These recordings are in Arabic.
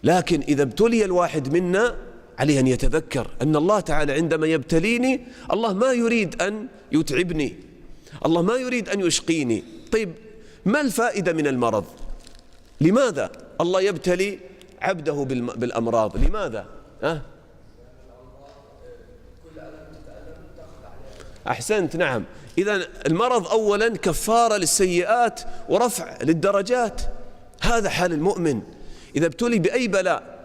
لكن إذا ابتلي الواحد منا عليه أن يتذكر أن الله تعالى عندما يبتليني الله ما يريد أن يتعبني، الله ما يريد أن يشقيني. طيب ما الفائدة من المرض؟ لماذا الله يبتلي عبده بالأمراض؟ لماذا؟ أحسنت، نعم. إذن المرض أولا كفارة للسيئات ورفع للدرجات. هذا حال المؤمن إذا ابتلي بأي بلاء.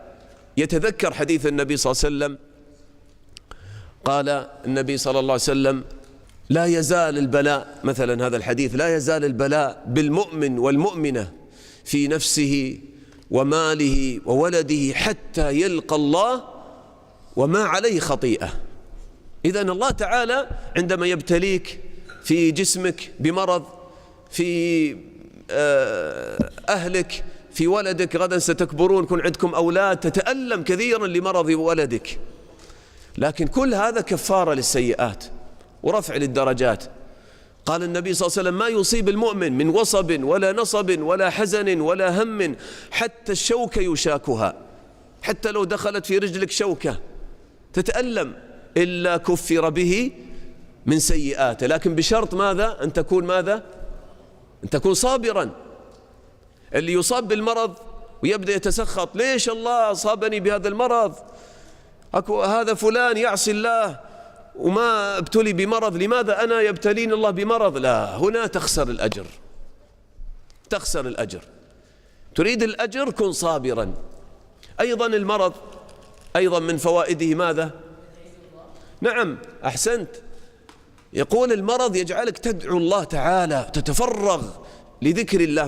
يتذكر حديث النبي صلى الله عليه وسلم، قال النبي صلى الله عليه وسلم: لا يزال البلاء، مثلا هذا الحديث، لا يزال البلاء بالمؤمن والمؤمنة في نفسه وماله وولده حتى يلقى الله وما عليه خطيئة. إذن الله تعالى عندما يبتليك في جسمك بمرض، في أهلك، في ولدك، غدا ستكبرون يكون عندكم أولاد تتألم كثيرا لمرض ولدك، لكن كل هذا كفارة للسيئات ورفع للدرجات. قال النبي صلى الله عليه وسلم: ما يصيب المؤمن من وصب ولا نصب ولا حزن ولا هم حتى الشوكة يشاكها، حتى لو دخلت في رجلك شوكة تتألم، إلا كفر به من سيئاته، لكن بشرط ماذا؟ أن تكون ماذا؟ أن تكون صابرا. اللي يصاب بالمرض ويبدأ يتسخط: ليش الله أصابني بهذا المرض؟ هذا فلان يعصي الله وما ابتلي بمرض، لماذا أنا يبتلين الله بمرض؟ لا، هنا تخسر الأجر، تخسر الأجر. تريد الأجر كن صابرا. أيضا المرض أيضا من فوائده ماذا؟ نعم، أحسنت. يقول المرض يجعلك تدعو الله تعالى، تتفرغ لذكر الله.